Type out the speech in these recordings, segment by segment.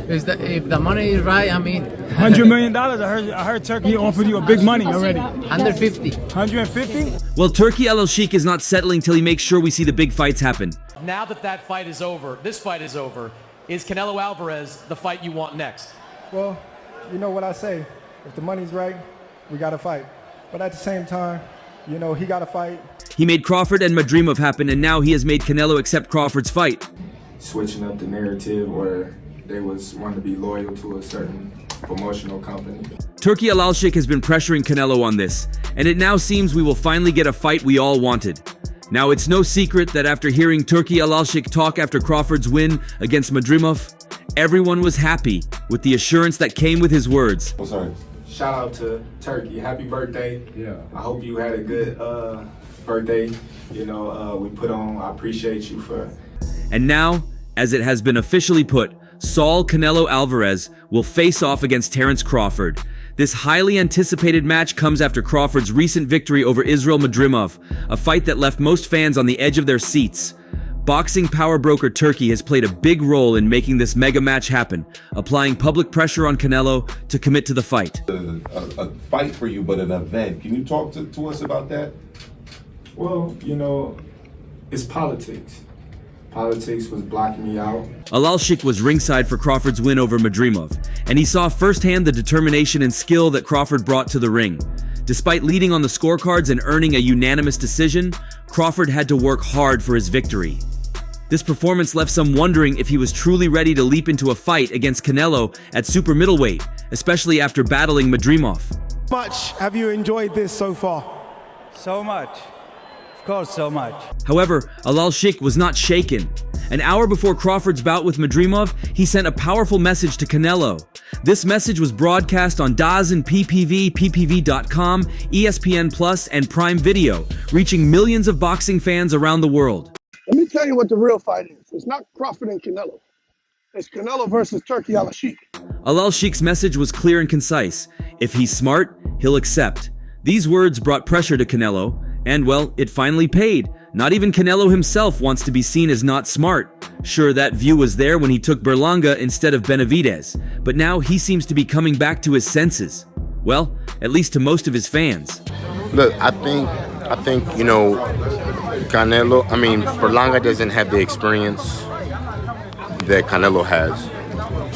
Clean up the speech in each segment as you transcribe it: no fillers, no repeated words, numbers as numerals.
If the money is right, I mean... $100 million? I heard Turkey offered you a big money already. 150. 150? Well, Turki Al-Sheikh is not settling till he makes sure we see the big fights happen. Now that fight is over, this fight is over, is Canelo Alvarez the fight you want next? Well, you know what I say. If the money's right, we got to fight. But at the same time, you know, he got to fight. He made Crawford and Madrimov happen, and now he has made Canelo accept Crawford's fight. Switching up the narrative where they wanting to be loyal to a certain promotional company. Turki Al-Sheikh has been pressuring Canelo on this, and it now seems we will finally get a fight we all wanted. Now, it's no secret that after hearing Turki Al-Sheikh talk after Crawford's win against Madrimov, everyone was happy with the assurance that came with his words. Oh, sorry. Shout out to Turkey. Happy birthday. Yeah. I hope you had a good birthday. You know, we put on, I appreciate you for... And now, as it has been officially put, Saul Canelo Alvarez will face off against Terence Crawford. This highly anticipated match comes after Crawford's recent victory over Israel Madrimov, a fight that left most fans on the edge of their seats. Boxing power broker Turki has played a big role in making this mega match happen, applying public pressure on Canelo to commit to the fight. A fight for you, but an event. Can you talk to us about that? Well, you know, it's politics. Politics was blocking me out. Al-Sheikh was ringside for Crawford's win over Madrimov, and he saw firsthand the determination and skill that Crawford brought to the ring. Despite leading on the scorecards and earning a unanimous decision, Crawford had to work hard for his victory. This performance left some wondering if he was truly ready to leap into a fight against Canelo at super middleweight, especially after battling Madrimov. How much have you enjoyed this so far? So much. Of course, so much. However, Al-Sheikh was not shaken. An hour before Crawford's bout with Madrimov, he sent a powerful message to Canelo. This message was broadcast on DAZN, PPV, PPV.com, ESPN Plus, and Prime Video, reaching millions of boxing fans around the world. Let me tell you what the real fight is. It's not Crawford and Canelo. It's Canelo versus Turki Al-Sheikh. Al-Sheikh's message was clear and concise. If he's smart, he'll accept. These words brought pressure to Canelo, and well, it finally paid. Not even Canelo himself wants to be seen as not smart. Sure, that view was there when he took Berlanga instead of Benavidez, but now he seems to be coming back to his senses. Well, at least to most of his fans. Look, I think, you know, Berlanga doesn't have the experience that Canelo has.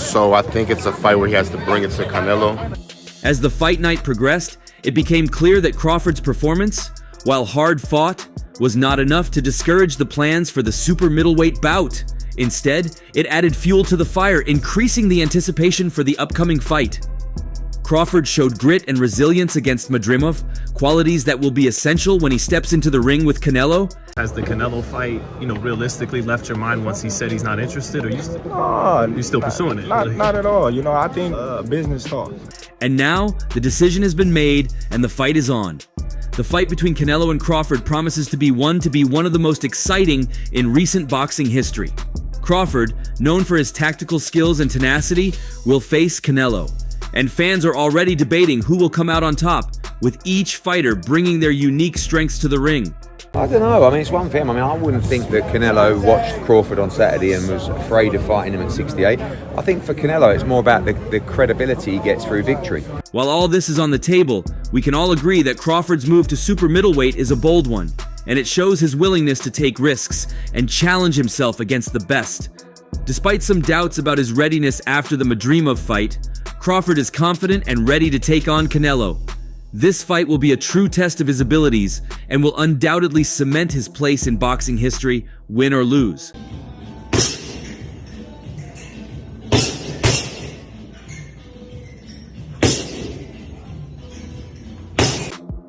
So I think it's a fight where he has to bring it to Canelo. As the fight night progressed, it became clear that Crawford's performance, while hard fought, was not enough to discourage the plans for the super middleweight bout. Instead, it added fuel to the fire, increasing the anticipation for the upcoming fight. Crawford showed grit and resilience against Madrimov, qualities that will be essential when he steps into the ring with Canelo. Has the Canelo fight, you know, realistically left your mind once he said he's not interested, or you still pursuing it? Not at all. You know, I think business talk. And now, the decision has been made and the fight is on. The fight between Canelo and Crawford promises to be one of the most exciting in recent boxing history. Crawford, known for his tactical skills and tenacity, will face Canelo. And fans are already debating who will come out on top, with each fighter bringing their unique strengths to the ring. I don't know. I mean, it's one for him. I mean, I wouldn't think that Canelo watched Crawford on Saturday and was afraid of fighting him at 68. I think for Canelo, it's more about the credibility he gets through victory. While all this is on the table, we can all agree that Crawford's move to super middleweight is a bold one, and it shows his willingness to take risks and challenge himself against the best. Despite some doubts about his readiness after the Madrimov fight, Crawford is confident and ready to take on Canelo. This fight will be a true test of his abilities and will undoubtedly cement his place in boxing history, win or lose.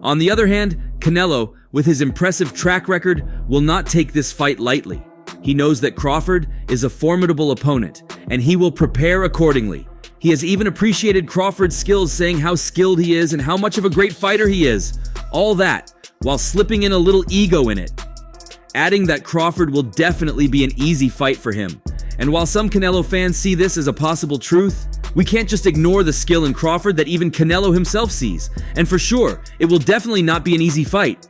On the other hand, Canelo, with his impressive track record, will not take this fight lightly. He knows that Crawford is a formidable opponent, and he will prepare accordingly. He has even appreciated Crawford's skills, saying how skilled he is and how much of a great fighter he is. All that, while slipping in a little ego in it. Adding that Crawford will definitely be an easy fight for him. And while some Canelo fans see this as a possible truth, we can't just ignore the skill in Crawford that even Canelo himself sees. And for sure, it will definitely not be an easy fight.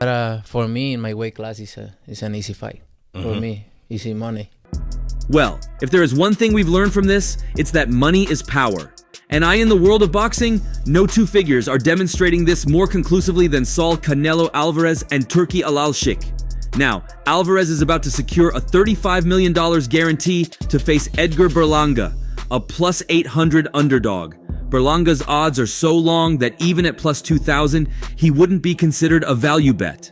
For me, in my weight class, it's an easy fight. For me, easy money. Well, if there is one thing we've learned from this, it's that money is power. And in the world of boxing, no two figures are demonstrating this more conclusively than Saul Canelo Alvarez and Turki Al-Sheikh. Now, Alvarez is about to secure a $35 million guarantee to face Edgar Berlanga, a plus 800 underdog. Berlanga's odds are so long that even at plus 2,000, he wouldn't be considered a value bet.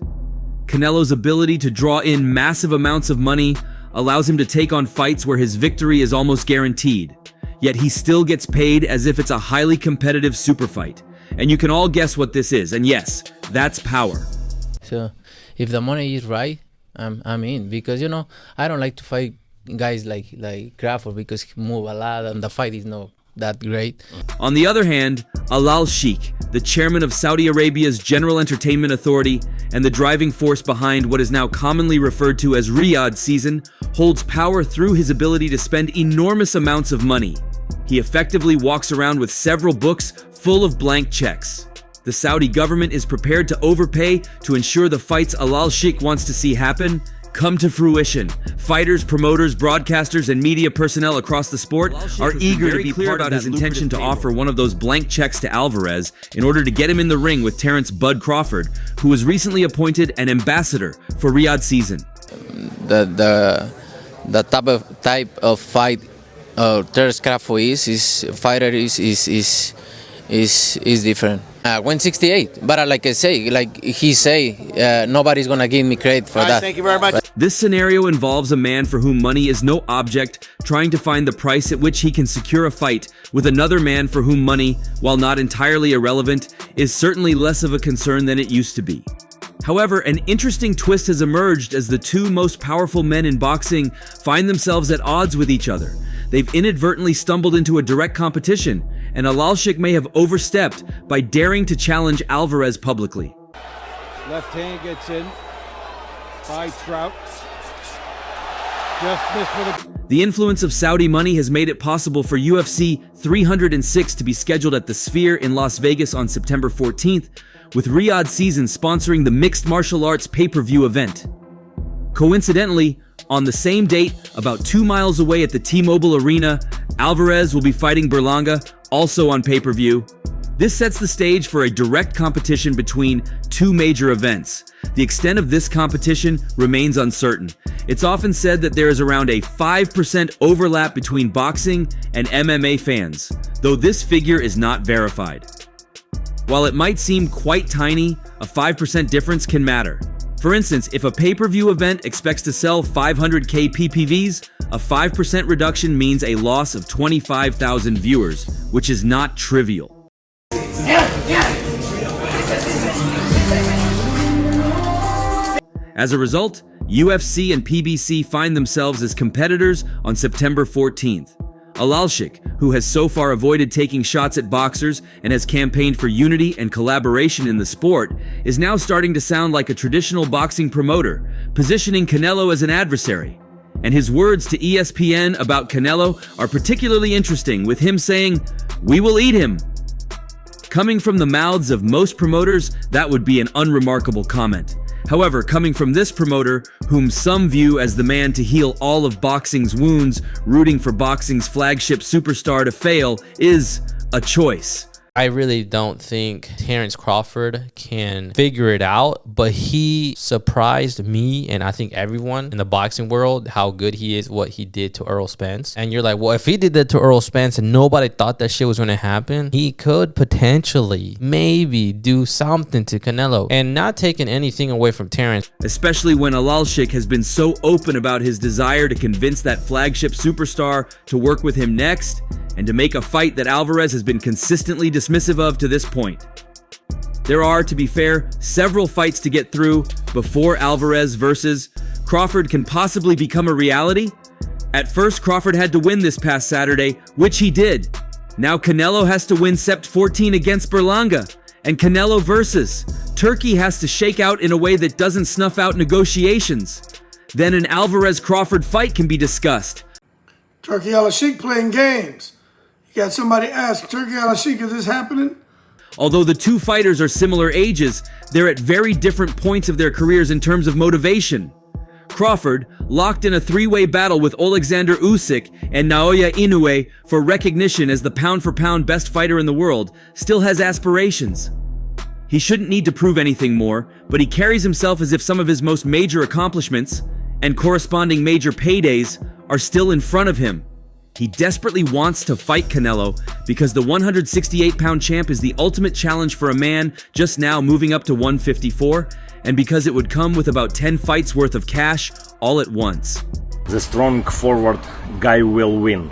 Canelo's ability to draw in massive amounts of money allows him to take on fights where his victory is almost guaranteed. Yet he still gets paid as if it's a highly competitive super fight. And you can all guess what this is, and yes, that's power. So, if the money is right, I'm in. Because, you know, I don't like to fight guys like Crawford because he move a lot and the fight is not that great. On the other hand, Al-Sheikh, the chairman of Saudi Arabia's General Entertainment Authority and the driving force behind what is now commonly referred to as Riyadh season, holds power through his ability to spend enormous amounts of money. He effectively walks around with several books full of blank checks. The Saudi government is prepared to overpay to ensure the fights Al-Sheikh wants to see happen come to fruition. Fighters, promoters, broadcasters, and media personnel across the sport are eager to be part of his intention to offer one of those blank checks to Alvarez in order to get him in the ring with Terence "Bud" Crawford, who was recently appointed an ambassador for Riyadh season. The type of fight Terence Crawford is different. 168, but like I say, like he say, nobody's gonna give me credit for that. Thank you very much. This scenario involves a man for whom money is no object, trying to find the price at which he can secure a fight with another man for whom money, while not entirely irrelevant, is certainly less of a concern than it used to be. However, an interesting twist has emerged as the two most powerful men in boxing find themselves at odds with each other. They've inadvertently stumbled into a direct competition, and Al-Sheikh may have overstepped by daring to challenge Alvarez publicly. Left hand gets in by Trout. Just missed with a... The influence of Saudi money has made it possible for UFC 306 to be scheduled at the Sphere in Las Vegas on September 14th, with Riyadh season sponsoring the mixed martial arts pay-per-view event. Coincidentally, on the same date, about 2 miles away at the T-Mobile Arena, Alvarez will be fighting Berlanga, also on pay-per-view. This sets the stage for a direct competition between two major events. The extent of this competition remains uncertain. It's often said that there is around a 5% overlap between boxing and MMA fans, though this figure is not verified. While it might seem quite tiny, a 5% difference can matter. For instance, if a pay-per-view event expects to sell 500K PPVs, a 5% reduction means a loss of 25,000 viewers, which is not trivial. As a result, UFC and PBC find themselves as competitors on September 14th. Al-Sheikh, who has so far avoided taking shots at boxers and has campaigned for unity and collaboration in the sport, is now starting to sound like a traditional boxing promoter, positioning Canelo as an adversary. And his words to ESPN about Canelo are particularly interesting, with him saying, "We will eat him." Coming from the mouths of most promoters, that would be an unremarkable comment. However, coming from this promoter, whom some view as the man to heal all of boxing's wounds, rooting for boxing's flagship superstar to fail, is a choice. I really don't think Terence Crawford can figure it out, but he surprised me and I think everyone in the boxing world how good he is, what he did to Errol Spence. And you're like, well, if he did that to Errol Spence and nobody thought that shit was going to happen, he could potentially maybe do something to Canelo, and not taking anything away from Terence. Especially when Al-Sheikh has been so open about his desire to convince that flagship superstar to work with him next, and to make a fight that Alvarez has been consistently dismissive of to this point. There are, to be fair, several fights to get through before Alvarez versus Crawford can possibly become a reality. At first, Crawford had to win this past Saturday, which he did. Now Canelo has to win Sept 14 against Berlanga, and Canelo versus Turki has to shake out in a way that doesn't snuff out negotiations. Then an Alvarez-Crawford fight can be discussed. Turki Al-Sheikh playing games. You got somebody ask Turki Al-Sheikh, is this happening? Although the two fighters are similar ages, they're at very different points of their careers in terms of motivation. Crawford, locked in a three-way battle with Alexander Usyk and Naoya Inoue for recognition as the pound-for-pound best fighter in the world, still has aspirations. He shouldn't need to prove anything more, but he carries himself as if some of his most major accomplishments and corresponding major paydays are still in front of him. He desperately wants to fight Canelo because the 168-pound champ is the ultimate challenge for a man just now moving up to 154, and because it would come with about 10 fights worth of cash all at once. The strong forward guy will win.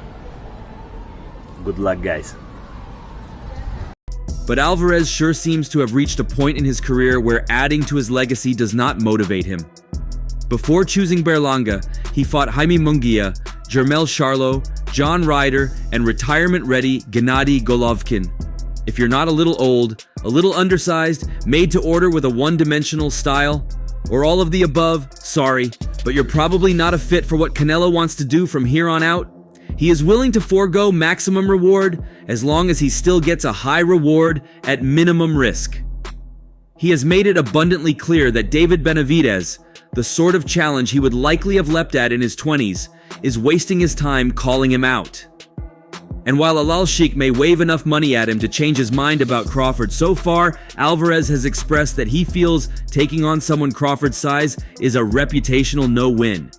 Good luck, guys. But Alvarez sure seems to have reached a point in his career where adding to his legacy does not motivate him. Before choosing Berlanga, he fought Jaime Munguia, Jermell Charlo, John Ryder, and retirement-ready Gennady Golovkin. If you're not a little old, a little undersized, made to order with a one-dimensional style, or all of the above, sorry, but you're probably not a fit for what Canelo wants to do from here on out. He is willing to forego maximum reward as long as he still gets a high reward at minimum risk. He has made it abundantly clear that David Benavidez, the sort of challenge he would likely have leapt at in his 20s, is wasting his time calling him out. And while Alal Sheikh may wave enough money at him to change his mind about Crawford, so far, Alvarez has expressed that he feels taking on someone Crawford's size is a reputational no-win.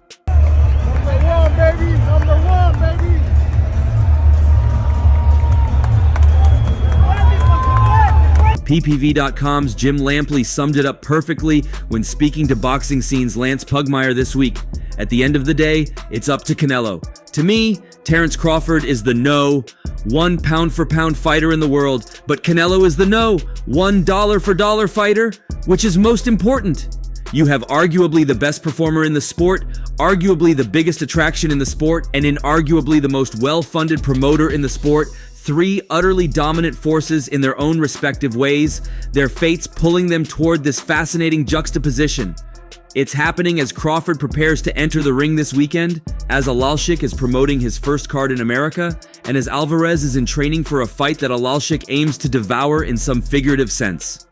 PPV.com's Jim Lampley summed it up perfectly when speaking to Boxing Scene's Lance Pugmire this week. At the end of the day, it's up to Canelo. To me, Terence Crawford is the no, one pound-for-pound fighter in the world, but Canelo is the no, one dollar-for-dollar fighter, which is most important. You have arguably the best performer in the sport, arguably the biggest attraction in the sport, and inarguably the most well-funded promoter in the sport. Three utterly dominant forces in their own respective ways, their fates pulling them toward this fascinating juxtaposition. It's happening as Crawford prepares to enter the ring this weekend, as Alal Sheikh is promoting his first card in America, and as Alvarez is in training for a fight that Alal Sheikh aims to devour in some figurative sense.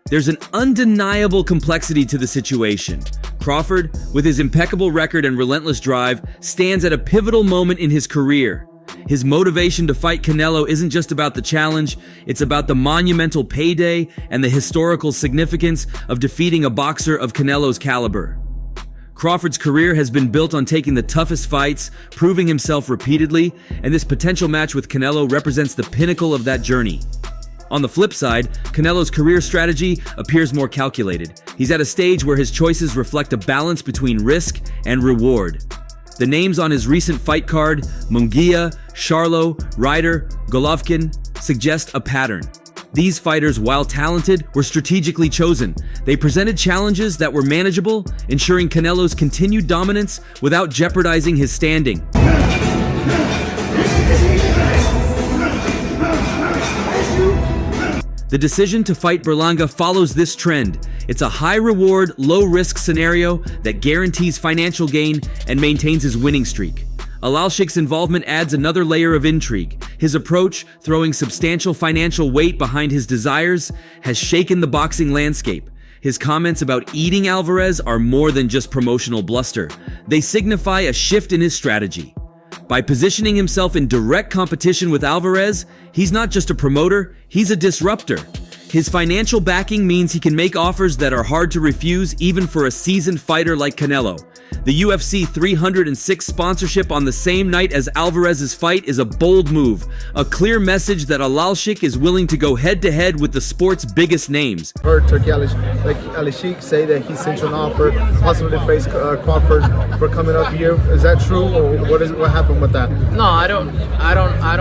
There's an undeniable complexity to the situation. Crawford, with his impeccable record and relentless drive, stands at a pivotal moment in his career. His motivation to fight Canelo isn't just about the challenge, it's about the monumental payday and the historical significance of defeating a boxer of Canelo's caliber. Crawford's career has been built on taking the toughest fights, proving himself repeatedly, and this potential match with Canelo represents the pinnacle of that journey. On the flip side, Canelo's career strategy appears more calculated. He's at a stage where his choices reflect a balance between risk and reward. The names on his recent fight card, Munguia, Charlo, Ryder, Golovkin, suggest a pattern. These fighters, while talented, were strategically chosen. They presented challenges that were manageable, ensuring Canelo's continued dominance without jeopardizing his standing. The decision to fight Berlanga follows this trend. It's a high-reward, low-risk scenario that guarantees financial gain and maintains his winning streak. Alal Sheikh's involvement adds another layer of intrigue. His approach, throwing substantial financial weight behind his desires, has shaken the boxing landscape. His comments about eating Alvarez are more than just promotional bluster. They signify a shift in his strategy. By positioning himself in direct competition with Alvarez, he's not just a promoter, he's a disruptor. His financial backing means he can make offers that are hard to refuse even for a seasoned fighter like Canelo. The UFC 306 sponsorship on the same night as Alvarez's fight is a bold move, a clear message that Alal Sheikh is willing to go head-to-head with the sport's biggest names. Heard Turki Ali Sheikh say that he sent you an offer, possibly to face Crawford for coming up here. Is that true, or what happened with that? No, I don't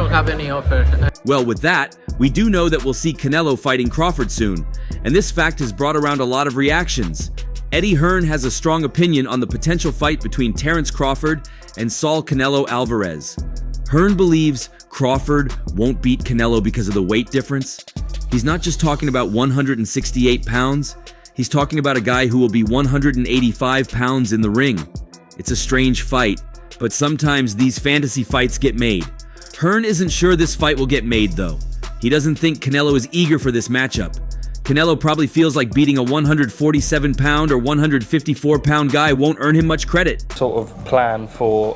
have any offer. Well, with that, we do know that we'll see Canelo fighting Crawford soon, and this fact has brought around a lot of reactions. Eddie Hearn has a strong opinion on the potential fight between Terence Crawford and Saul Canelo Alvarez. Hearn believes Crawford won't beat Canelo because of the weight difference. He's not just talking about 168 pounds, he's talking about a guy who will be 185 pounds in the ring. It's a strange fight, but sometimes these fantasy fights get made. Hearn isn't sure this fight will get made though. He doesn't think Canelo is eager for this matchup. Canelo probably feels like beating a 147-pound or 154-pound guy won't earn him much credit. Sort of plan for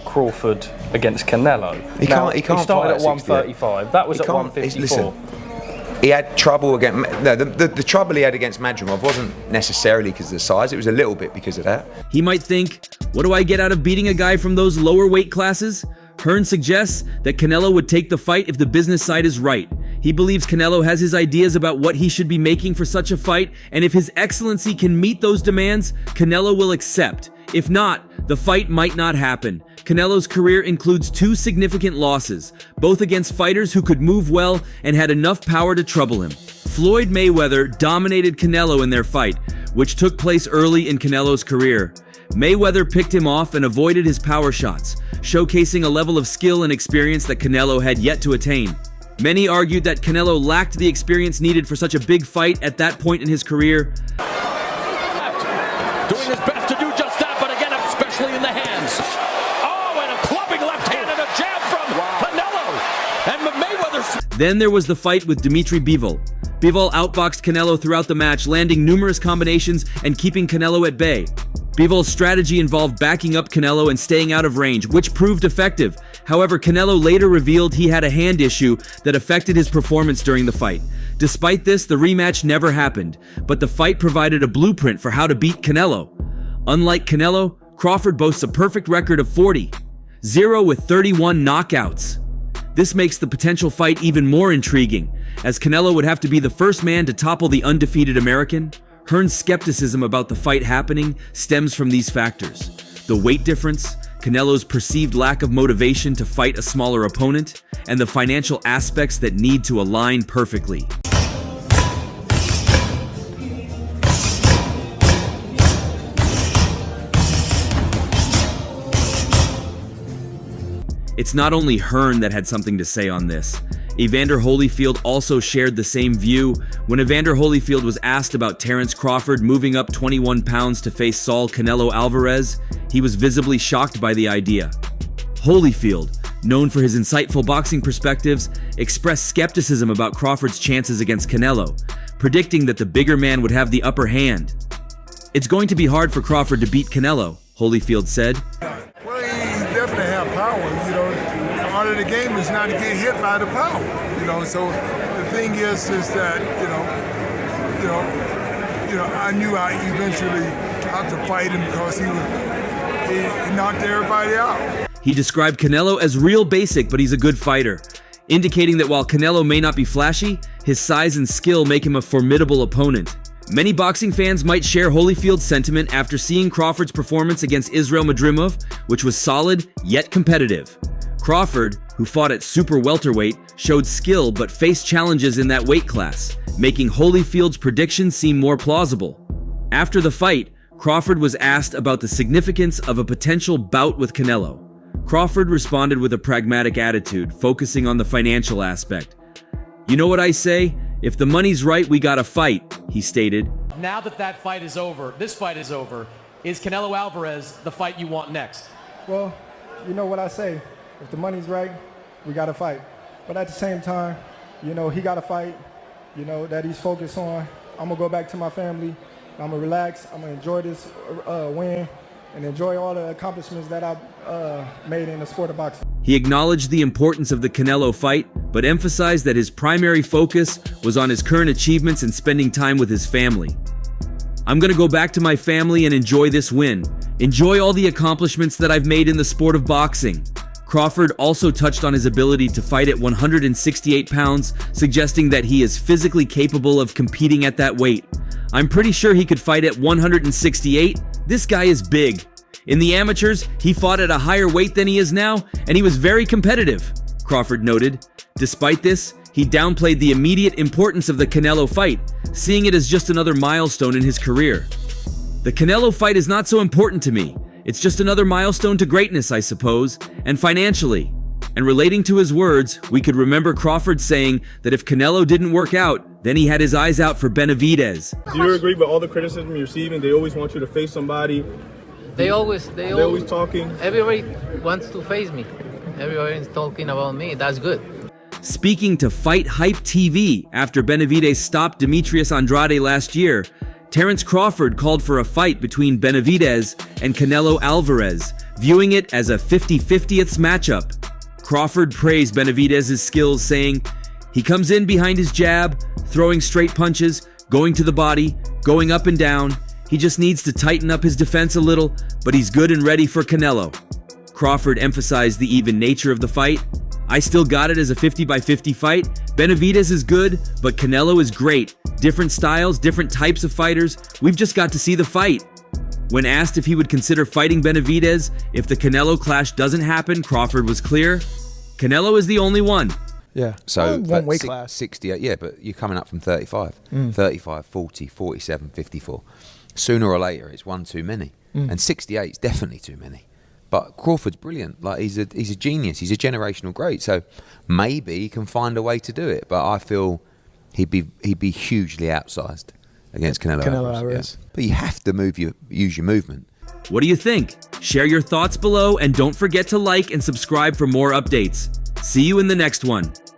Crawford against Canelo. He can't started fight at 135. That was at 154. Listen, he had trouble against. No, the trouble he had against Madrimov wasn't necessarily because of the size. It was a little bit because of that. He might think, what do I get out of beating a guy from those lower weight classes? Hearn suggests that Canelo would take the fight if the business side is right. He believes Canelo has his ideas about what he should be making for such a fight, and if His Excellency can meet those demands, Canelo will accept. If not, the fight might not happen. Canelo's career includes 2 significant losses, both against fighters who could move well and had enough power to trouble him. Floyd Mayweather dominated Canelo in their fight, which took place early in Canelo's career. Mayweather picked him off and avoided his power shots, showcasing a level of skill and experience that Canelo had yet to attain. Many argued that Canelo lacked the experience needed for such a big fight at that point in his career. Doing his best to do just that, but again, especially in the hands. Oh, and a clubbing left hand and a jab from Canelo. And Mayweather. Then there was the fight with Dimitri Bivol. Bivol outboxed Canelo throughout the match, landing numerous combinations and keeping Canelo at bay. Bivol's strategy involved backing up Canelo and staying out of range, which proved effective. However, Canelo later revealed he had a hand issue that affected his performance during the fight. Despite this, the rematch never happened, but the fight provided a blueprint for how to beat Canelo. Unlike Canelo, Crawford boasts a perfect record of 40-0 with 31 knockouts. This makes the potential fight even more intriguing, as Canelo would have to be the first man to topple the undefeated American. Hearn's skepticism about the fight happening stems from these factors: the weight difference, Canelo's perceived lack of motivation to fight a smaller opponent, and the financial aspects that need to align perfectly. It's not only Hearn that had something to say on this. Evander Holyfield also shared the same view. When Evander Holyfield was asked about Terence Crawford moving up 21 pounds to face Saul Canelo Alvarez, he was visibly shocked by the idea. Holyfield, known for his insightful boxing perspectives, expressed skepticism about Crawford's chances against Canelo, predicting that the bigger man would have the upper hand. "It's going to be hard for Crawford to beat Canelo," Holyfield said. Well, he definitely have power, Part of the game is not to get hit by the power, So the thing is that I knew I eventually had to fight him because he knocked everybody out. He described Canelo as real basic, but he's a good fighter, indicating that while Canelo may not be flashy, his size and skill make him a formidable opponent. Many boxing fans might share Holyfield's sentiment after seeing Crawford's performance against Israel Madrimov, which was solid yet competitive. Crawford, who fought at super welterweight, showed skill but faced challenges in that weight class, making Holyfield's prediction seem more plausible. After the fight, Crawford was asked about the significance of a potential bout with Canelo. Crawford responded with a pragmatic attitude, focusing on the financial aspect. "You know what I say? If the money's right, we gotta fight," he stated. Now that fight is over, this fight is over, is Canelo Alvarez the fight you want next? Well, you know what I say. If the money's right, we got to fight. But at the same time, he got to fight, that he's focused on. I'm going to go back to my family. I'm going to relax. I'm going to enjoy this win and enjoy all the accomplishments that I've made in the sport of boxing. He acknowledged the importance of the Canelo fight, but emphasized that his primary focus was on his current achievements and spending time with his family. "I'm going to go back to my family and enjoy this win. Enjoy all the accomplishments that I've made in the sport of boxing." Crawford also touched on his ability to fight at 168 pounds, suggesting that he is physically capable of competing at that weight. "I'm pretty sure he could fight at 168. This guy is big. In the amateurs, he fought at a higher weight than he is now, and he was very competitive," Crawford noted. Despite this, he downplayed the immediate importance of the Canelo fight, seeing it as just another milestone in his career. "The Canelo fight is not so important to me. It's just another milestone to greatness, I suppose, and financially." And relating to his words, we could remember Crawford saying that if Canelo didn't work out, then he had his eyes out for Benavidez. Do you agree with all the criticism you're receiving? They always want you to face somebody. They always talking. Everybody wants to face me. Everybody is talking about me. That's good. Speaking to Fight Hype TV after Benavidez stopped Demetrius Andrade last year, Terence Crawford called for a fight between Benavidez and Canelo Alvarez, viewing it as a 50-50th matchup. Crawford praised Benavidez's skills, saying, "He comes in behind his jab, throwing straight punches, going to the body, going up and down. He just needs to tighten up his defense a little, but he's good and ready for Canelo." Crawford emphasized the even nature of the fight. "I still got it as a 50-by-50 fight. Benavidez is good, but Canelo is great. Different styles, different types of fighters. We've just got to see the fight." When asked if he would consider fighting Benavidez if the Canelo clash doesn't happen, Crawford was clear. Canelo is the only one. Yeah. So one weight class. 68, yeah, but you're coming up from 35. 35, 40, 47, 54. Sooner or later, it's one too many. And 68 is definitely too many. But Crawford's brilliant. Like he's a genius. He's a generational great. So maybe he can find a way to do it. But I feel he'd be hugely outsized against Canelo Alvarez. Yeah. But you have to use your movement. What do you think? Share your thoughts below and don't forget to like and subscribe for more updates. See you in the next one.